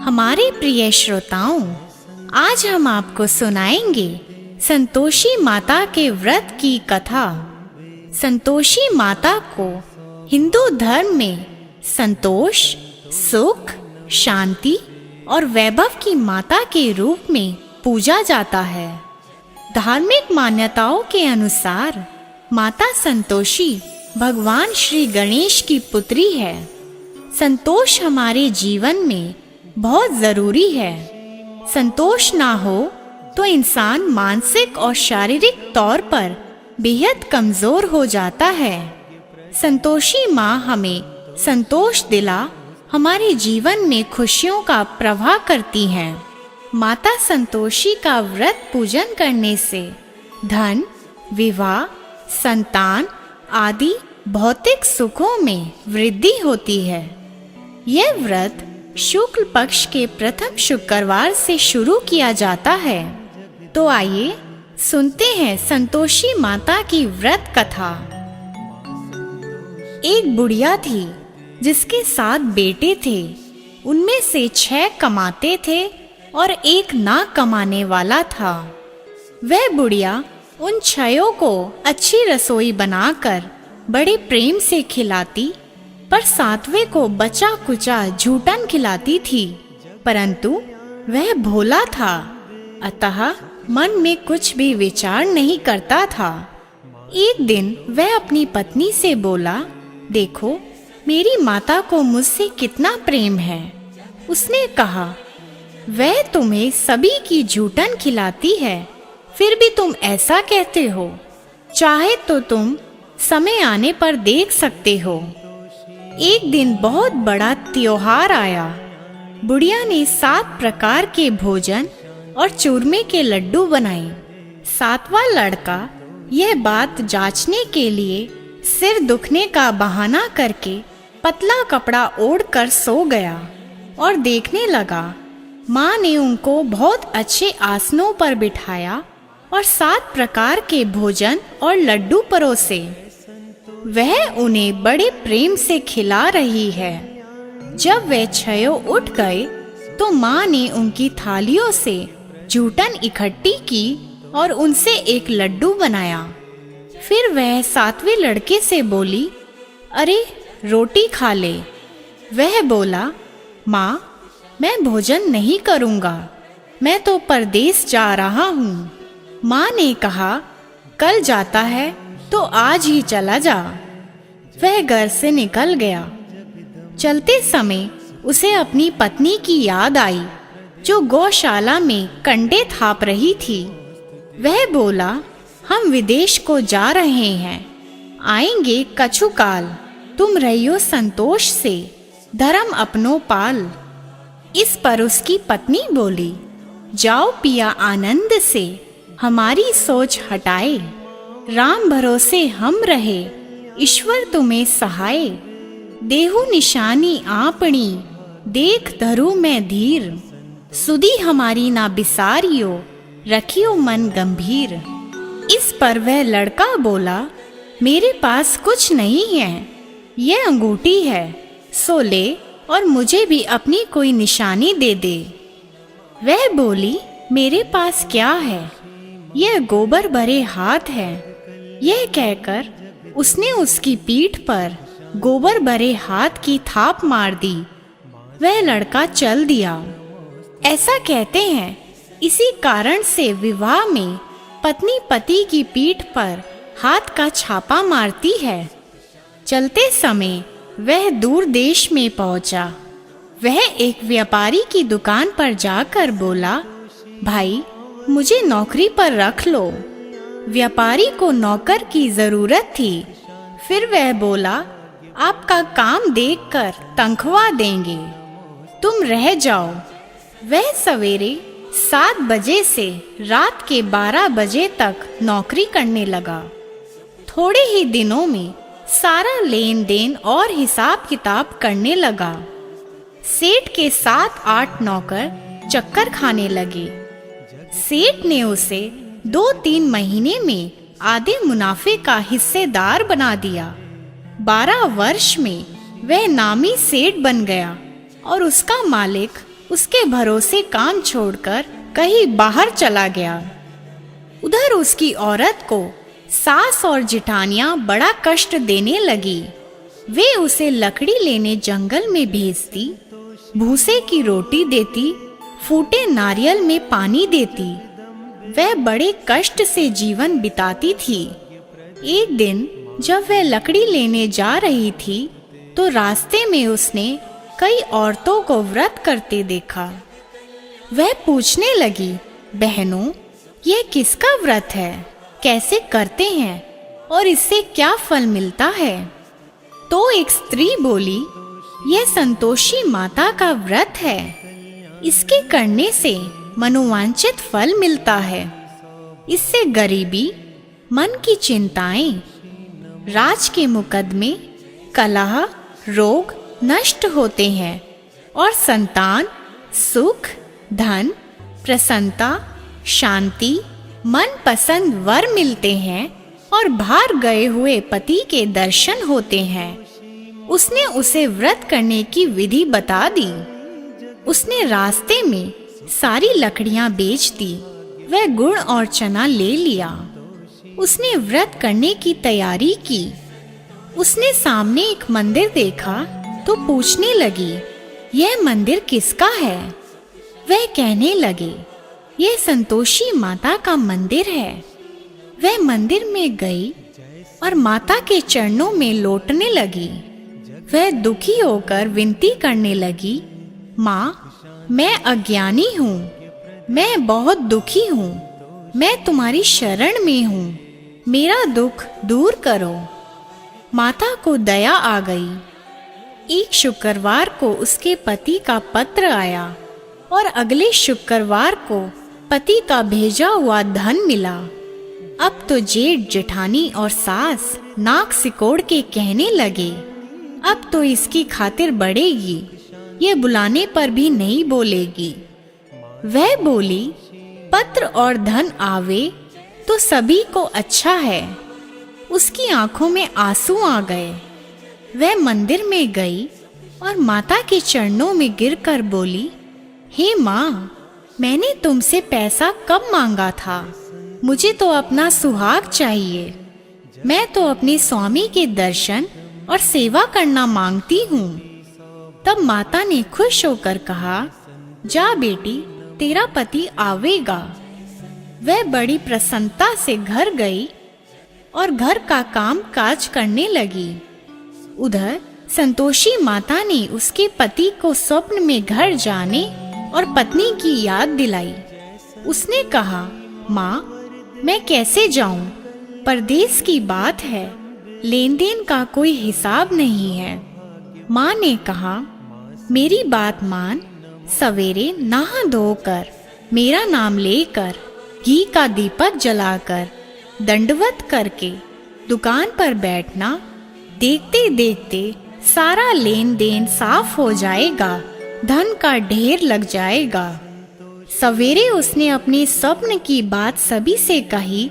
हमारे प्रिय श्रोताओं, आज हम आपको सुनाएंगे संतोषी माता के व्रत की कथा। संतोषी माता को हिंदू धर्म में संतोष, सुख, शांति और वैभव की माता के रूप में पूजा जाता है। धार्मिक मान्यताओं के अनुसार माता संतोषी भगवान श्री गणेश की पुत्री है। संतोष हमारे जीवन में बहुत जरूरी है। संतोष ना हो तो इंसान मानसिक और शारीरिक तौर पर बेहद कमजोर हो जाता है। संतोषी माँ हमें संतोष दिला हमारे जीवन में खुशियों का प्रवाह करती हैं। माता संतोषी का व्रत पूजन करने से धन, विवाह, संतान आदि भौतिक सुखों में वृद्धि होती है। यह व्रत शुक्ल पक्ष के प्रथम शुक्रवार से शुरू किया जाता है। तो आइए सुनते हैं संतोषी माता की व्रत कथा। एक बुढ़िया थी जिसके 7 बेटे थे। उनमें से 6 कमाते थे और एक ना कमाने वाला था। वह बुढ़िया उन 6 को अच्छी रसोई बनाकर बड़े प्रेम से खिलाती, पर 7वें को बचा कुचा झूठन खिलाती थी। परंतु वह भोला था, अतः मन में कुछ भी विचार नहीं करता था। एक दिन वह अपनी पत्नी से बोला, देखो मेरी माता को मुझसे कितना प्रेम है। उसने कहा, वह तुम्हें सभी की झूठन खिलाती है, फिर भी तुम ऐसा कहते हो। चाहे तो तुम समय आने पर देख सकते हो। एक दिन बहुत बड़ा त्योहार आया। बुढ़िया ने 7 प्रकार के भोजन और चूरमे के लड्डू बनाए। 7वां लड़का यह बात जांचने के लिए सिर दुखने का बहाना करके पतला कपड़ा ओढ़कर सो गया और देखने लगा। माँ ने उनको बहुत अच्छे आसनों पर बिठाया और 7 प्रकार के भोजन और लड्डू परोसे। वह उन्हें बड़े प्रेम से खिला रही है। जब वे 6 उठ गए तो माँ ने उनकी थालियों से जूठन इकट्ठी की और उनसे एक लड्डू बनाया। फिर वह 7वें लड़के से बोली, अरे रोटी खा ले। वह बोला, माँ मैं भोजन नहीं करूँगा, मैं तो परदेश जा रहा हूँ। माँ ने कहा, कल जाता है तो आज ही चला जा। वह घर से निकल गया। चलते समय उसे अपनी पत्नी की याद आई, जो गौशाला में कंडे थाप रही थी। वह बोला, हम विदेश को जा रहे हैं, आएंगे कछु काल। तुम रहियो संतोष से, धर्म अपनो पाल। इस पर उसकी पत्नी बोली, जाओ पिया आनंद से, हमारी सोच हटाए। राम भरोसे हम रहे, ईश्वर तुम्हें सहाय। देहु निशानी आपनी, देख धरू मैं धीर। सुधी हमारी ना बिसारियो, रखियो मन गंभीर। इस पर वह लड़का बोला, मेरे पास कुछ नहीं है, यह अंगूठी है, सो ले और मुझे भी अपनी कोई निशानी दे दे। वह बोली, मेरे पास क्या है, यह गोबर भरे हाथ है। यह कहकर उसने उसकी पीठ पर गोबर भरे हाथ की थाप मार दी। वह लड़का चल दिया। ऐसा कहते हैं, इसी कारण से विवाह में पत्नी पति की पीठ पर हाथ का छापा मारती है। चलते समय वह दूर देश में पहुंचा। वह एक व्यापारी की दुकान पर जाकर बोला, भाई मुझे नौकरी पर रख लो। व्यापारी को नौकर की जरूरत थी। फिर वह बोला, आपका काम देखकर तनख्वाह देंगे, तुम रह जाओ। वह सवेरे 7 बजे से रात के 12 बजे तक नौकरी करने लगा। थोड़े ही दिनों में सारा लेन देन और हिसाब किताब करने लगा। सेठ के 7-8 नौकर चक्कर खाने लगे। सेठ ने उसे 2-3 महीने में आधे मुनाफे का हिस्सेदार बना दिया। 12 वर्ष में वह नामी सेठ बन गया और उसका मालिक उसके भरोसे काम छोड़कर कहीं बाहर चला गया। उधर उसकी औरत को सास और जिठानियां बड़ा कष्ट देने लगी। वे उसे लकड़ी लेने जंगल में भेजती, भूसे की रोटी देती, फूटे नारियल में पानी देती। वह बड़े कष्ट से जीवन बिताती थी। एक दिन जब वह लकड़ी लेने जा रही थी तो रास्ते में उसने कई औरतों को व्रत करते देखा। वह पूछने लगी, बहनों, यह किसका व्रत है, कैसे करते हैं और इससे क्या फल मिलता है? तो एक स्त्री बोली, यह संतोषी माता का व्रत है। इसके करने से मनोवांछित फल मिलता है। इससे गरीबी, मन की चिंताएं, राज के मुकदमे, कलह, रोग नष्ट होते हैं और संतान, सुख, धन, प्रसन्नता, शांति, मन पसंद वर मिलते हैं और बाहर गए हुए पति के दर्शन होते हैं। उसने उसे व्रत करने की विधि बता दी। उसने रास्ते में सारी लकड़ियां बेच दी। वह गुड़ और चना ले लिया। उसने व्रत करने की तैयारी की। उसने सामने एक मंदिर देखा तो पूछने लगी, यह मंदिर किसका है? वह कहने लगे, यह संतोषी माता का मंदिर है। वह मंदिर में गई और माता के चरणों में लोटने लगी। वह दुखी होकर विनती करने लगी, माँ, मैं अज्ञानी हूँ, मैं बहुत दुखी हूँ, मैं तुम्हारी शरण में हूँ, मेरा दुख दूर करो। माता को दया आ गई। एक शुक्रवार को उसके पति का पत्र आया और अगले शुक्रवार को पति का भेजा हुआ धन मिला। अब तो जेठ, जेठानी और सास नाक सिकोड़ के कहने लगे, अब तो इसकी खातिर बढ़ेगी, ये बुलाने पर भी नहीं बोलेगी। वह बोली, पत्र और धन आवे तो सभी को अच्छा है। उसकी आंखों में आंसू आ गए। वह मंदिर में गई और माता के चरणों में गिरकर बोली, हे माँ, मैंने तुमसे पैसा कब मांगा था? मुझे तो अपना सुहाग चाहिए। मैं तो अपने स्वामी के दर्शन और सेवा करना मांगती हूँ। तब माता ने खुश होकर कहा, जा बेटी, तेरा पति आवेगा। वह बड़ी प्रसन्नता से घर गई और घर का काम काज करने लगी। उधर संतोषी माता ने उसके पति को स्वप्न में घर जाने और पत्नी की याद दिलाई। उसने कहा, माँ, मैं कैसे जाऊं? परदेश की बात है, लेन देन का कोई हिसाब नहीं है। माँ ने कहा, मेरी बात मान, सवेरे नहा धोकर, मेरा नाम लेकर, घी का दीपक जलाकर, दंडवत करके दुकान पर बैठना। देखते देखते सारा लेन देन साफ हो जाएगा, धन का ढेर लग जाएगा। सवेरे उसने अपने स्वप्न की बात सभी से कही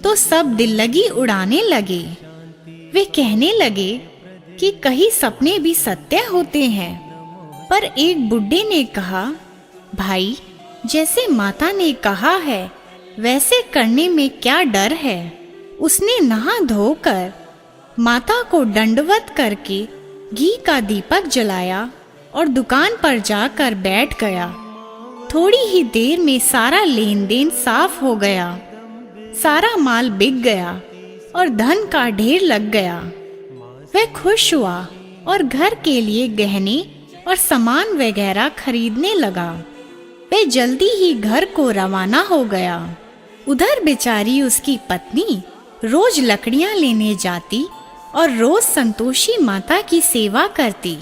तो सब दिल लगी उड़ाने लगे। वे कहने लगे कि कहीं सपने भी सत्य होते हैं। पर एक बुड्ढे ने कहा, भाई, जैसे माता ने कहा है वैसे करने में क्या डर है। उसने नहा धोकर माता को दंडवत करके घी का दीपक जलाया और दुकान पर जाकर बैठ गया। थोड़ी ही देर में सारा लेन देन साफ हो गया। सारा माल बिक गया और धन का ढेर लग गया। वह खुश हुआ और घर के लिए गहने और सामान वगैरह खरीदने लगा। वह जल्दी ही घर को रवाना हो गया। उधर बेचारी उसकी पत्नी रोज लकड़ियां लेने जाती और रोज संतोषी माता की सेवा करती।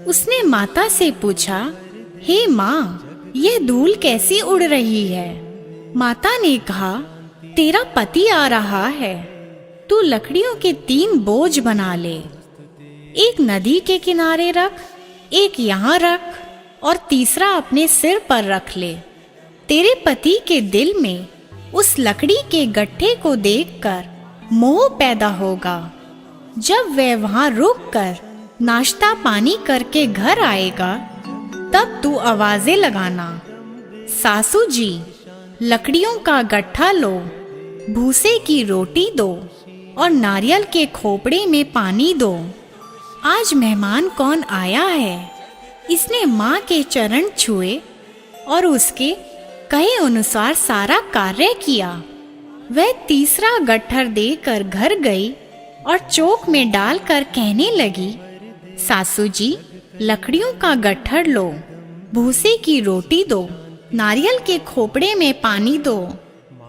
उसने माता से पूछा, हे माँ, यह धूल कैसी उड़ रही है? माता ने कहा, तेरा पति आ रहा है, तू लकड़ियों के 3 बोझ बना ले। एक नदी के किनारे रख, एक यहाँ रख और तीसरा अपने सिर पर रख ले। तेरे पति के दिल में उस लकड़ी के गट्ठे को देखकर मोह पैदा होगा। जब वह वहां रुककर नाश्ता पानी करके घर आएगा तब तू आवाजें लगाना। सासू जी, लकड़ियों का गट्ठा लो, भूसे की रोटी दो और नारियल के खोपड़े में पानी दो। आज मेहमान कौन आया है? इसने माँ के चरण छुए और उसके कहे अनुसार सारा कार्य किया। वह तीसरा गट्ठर देकर घर गई और चौक में डालकर कहने लगी, सासू जी, लकड़ियों का गट्ठर लो, भूसे की रोटी दो, नारियल के खोपड़े में पानी दो।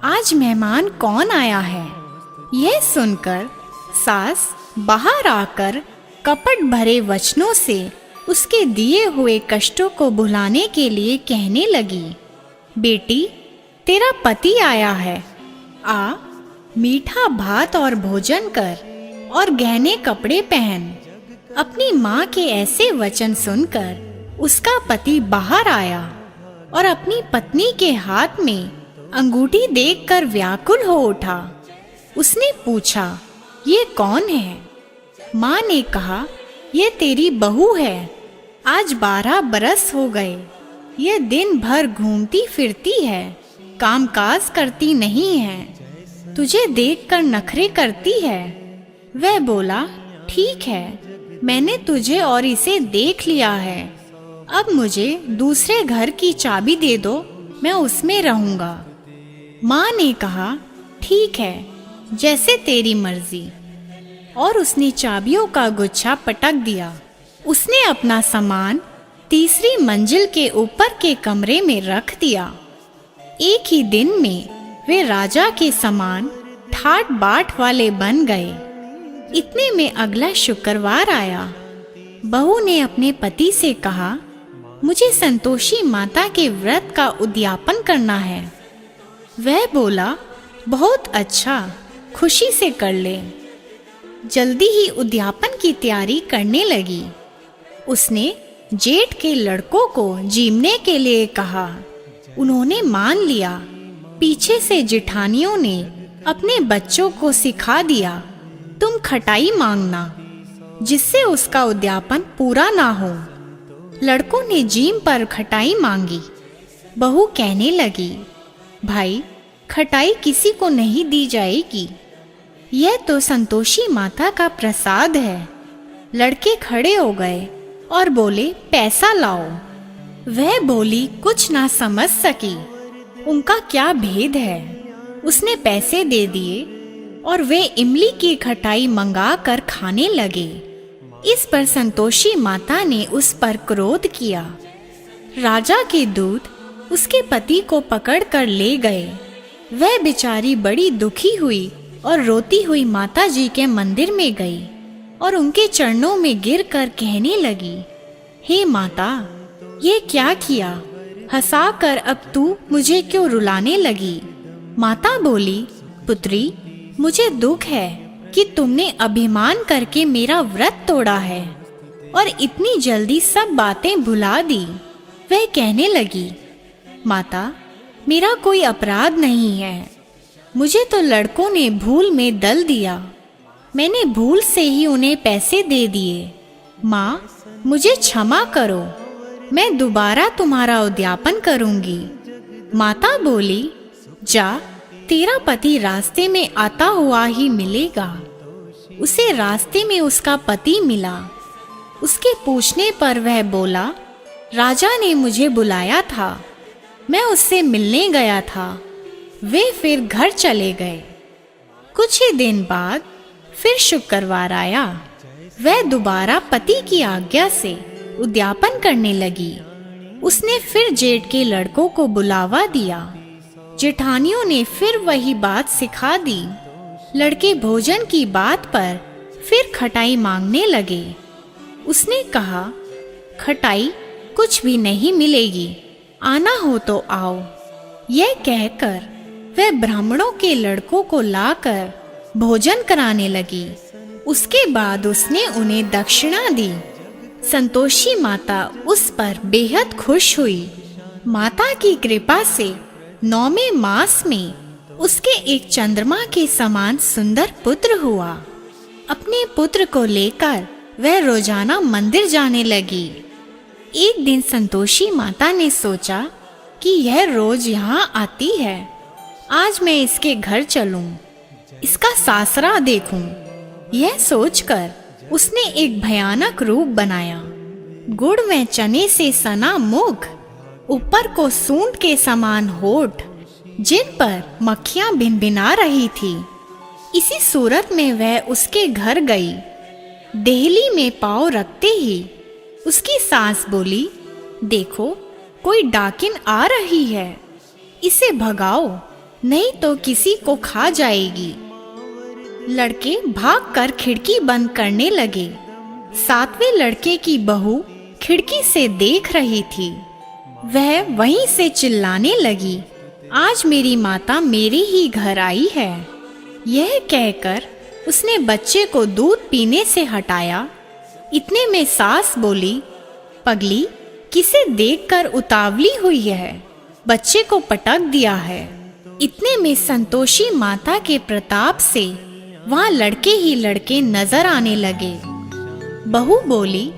आज मेहमान कौन आया है? यह सुनकर सास बाहर आकर कपट भरे वचनों से उसके दिए हुए कष्टों को भुलाने के लिए कहने लगी, बेटी, तेरा पति आया है, आ, मीठा भात और भोजन कर और गहने कपड़े पहन। अपनी माँ के ऐसे वचन सुनकर उसका पति बाहर आया और अपनी पत्नी के हाथ में अंगूठी देखकर व्याकुल हो उठा। उसने पूछा, ये कौन है? माँ ने कहा, ये तेरी बहू है। आज 12 बरस हो गए। ये दिन भर घूमती फिरती है, कामकाज करती नहीं है, तुझे देखकर नखरे करती है। वह बोला, ठीक है, मैंने तुझे और इसे देख लिया है। अब मुझे दूसरे घर की चाबी दे दो, मैं उसमें रहूंगा। माँ ने कहा, ठीक है, जैसे तेरी मर्जी। और उसने चाबियों का गुच्छा पटक दिया। उसने अपना सामान तीसरी मंजिल के ऊपर के कमरे में रख दिया। एक ही दिन में वे राजा के समान ठाट बाट वाले बन गए। इतने में अगला शुक्रवार आया। बहू ने अपने पति से कहा, मुझे संतोषी माता के व्रत का उद्यापन करना है। वह बोला, बहुत अच्छा, खुशी से कर ले। जल्दी ही उद्यापन की तैयारी करने लगी। उसने जेठ के लड़कों को जीमने के लिए कहा। उन्होंने मान लिया। पीछे से जेठानियों ने अपने बच्चों को सिखा दिया, तुम खटाई मांगना, जिससे उसका उद्यापन पूरा ना हो। लड़कों ने जीम पर खटाई मांगी। बहू कहने लगी, भाई, खटाई किसी को नहीं दी जाएगी, यह तो संतोषी माता का प्रसाद है। लड़के खड़े हो गए और बोले, पैसा लाओ। वह बोली कुछ ना समझ सकी, उनका क्या भेद है। उसने पैसे दे दिए और वे इमली की खटाई मंगा कर खाने लगे। इस पर संतोषी माता ने उस पर क्रोध किया। राजा के दूत उसके पति को पकड़ कर ले गए। वह बेचारी बड़ी दुखी हुई और रोती हुई माता जी के मंदिर में गई और उनके चरणों में गिरकर कहने लगी, हे माता, ये क्या किया? हंसाकर अब तू मुझे क्यों रुलाने लगी? माता बोली, पुत्री, मुझे दुख है कि तुमने अभिमान करके मेरा व्रत तोड़ा है और इतनी जल्दी सब बातें भुला दी। वह कहने लगी, माता, मेरा कोई अपराध नहीं है। मुझे तो लड़कों ने भूल में दल दिया। मैंने भूल से ही उन्हें पैसे दे दिए। माँ, मुझे क्षमा करो, मैं दोबारा तुम्हारा उद्यापन करूंगी। माता बोली, जा, तेरा पति रास्ते में आता हुआ ही मिलेगा। उसे रास्ते में उसका पति मिला। उसके पूछने पर वह बोला, राजा ने मुझे बुलाया था, मैं उससे मिलने गया था। वे फिर घर चले गए। कुछ ही दिन बाद फिर शुक्रवार आया। वह दोबारा पति की आज्ञा से उद्यापन करने लगी। उसने फिर जेठ के लड़कों को बुलावा दिया। जेठानियों ने फिर वही बात सिखा दी। लड़के भोजन की बात पर फिर खटाई मांगने लगे। उसने कहा, खटाई कुछ भी नहीं मिलेगी, आना हो तो आओ। यह कहकर वह ब्राह्मणों के लड़कों को लाकर भोजन कराने लगी। उसके बाद उसने उन्हें दक्षिणा दी। संतोषी माता उस पर बेहद खुश हुई। माता की कृपा से 9वें मास में उसके एक चंद्रमा के समान सुंदर पुत्र हुआ। अपने पुत्र को लेकर वह रोजाना मंदिर जाने लगी। एक दिन संतोषी माता ने सोचा कि यह रोज यहाँ आती है, आज मैं इसके घर चलूं, इसका सासरा देखूं। यह सोचकर उसने एक भयानक रूप बनाया। गुड़ में चने से सना मुख, ऊपर को सूंड के समान होठ, जिन पर मक्खियां भिनभिना रही थी। इसी सूरत में वह उसके घर गई। देहली में पांव रखते ही उसकी सास बोली, देखो कोई डाकिन आ रही है, इसे भगाओ, नहीं तो किसी को खा जाएगी। लड़के भागकर खिड़की बंद करने लगे। सातवें लड़के की बहू खिड़की से देख रही थी। वह वहीं से चिल्लाने लगी, आज मेरी माता मेरे ही घर आई है। यह कहकर उसने बच्चे को दूध पीने से हटाया। इतने में सास बोली, पगली, किसे देखकर उतावली हुई है, बच्चे को पटक दिया है। इतने में संतोषी माता के प्रताप से वहां लड़के ही लड़के नजर आने लगे। बहू बोली,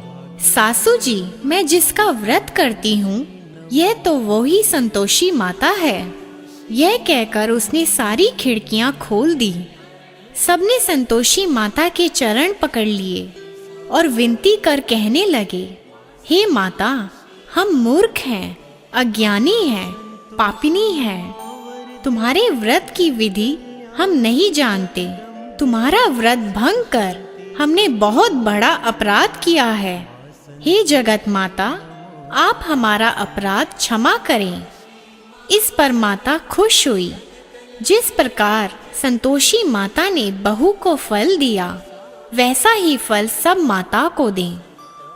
सासू जी, मैं जिसका व्रत करती हूँ, यह तो वो ही संतोषी माता है। यह कहकर उसने सारी खिड़कियां खोल दी। सबने संतोषी माता के चरण पकड़ लिए और विनती कर कहने लगे, हे माता, हम मूर्ख हैं, अज्ञानी हैं, पापिनी हैं। तुम्हारे व्रत की विधि हम नहीं जानते। तुम्हारा व्रत भंग कर हमने बहुत बड़ा अपराध किया है। हे जगत माता, आप हमारा अपराध क्षमा करें। इस पर माता खुश हुई। जिस प्रकार संतोषी माता ने बहू को फल दिया, वैसा ही फल सब माता को दें।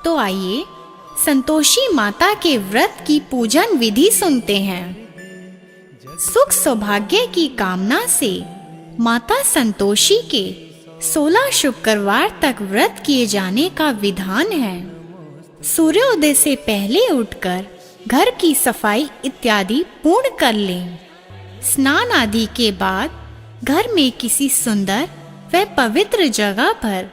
तो आइए संतोषी माता के व्रत की पूजन विधि सुनते हैं। सुख सौभाग्य की कामना से माता संतोषी के 16 शुक्रवार तक व्रत किए जाने का विधान है। सूर्योदय से पहले उठकर घर की सफाई इत्यादि पूर्ण कर लें। स्नान आदि के बाद घर में किसी सुंदर व पवित्र जगह पर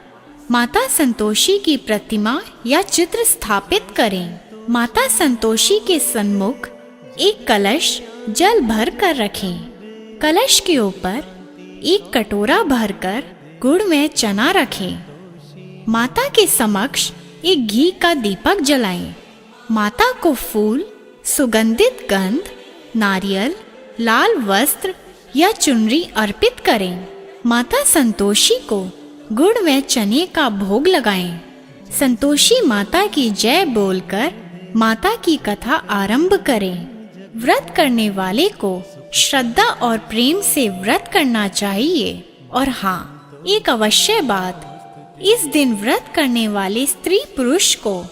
माता संतोषी की प्रतिमा या चित्र स्थापित करें। माता संतोषी के सन्मुख एक कलश जल भर कर रखें। कलश के ऊपर एक कटोरा भरकर गुड़ में चना रखें। माता के समक्ष एक घी का दीपक जलाएं। माता को फूल, सुगंधित गंध, नारियल, लाल वस्त्र या चुनरी अर्पित करें। माता संतोषी को गुड़ में चने का भोग लगाएं। संतोषी माता की जय बोलकर माता की कथा आरंभ करें। व्रत करने वाले को श्रद्धा और प्रेम से व्रत करना चाहिए। और हाँ, एक अवश्य बात, इस दिन व्रत करने वाले स्त्री पुरुष को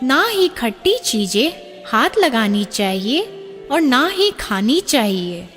ना ही खट्टी चीजें हाथ लगानी चाहिए और ना ही खानी चाहिए।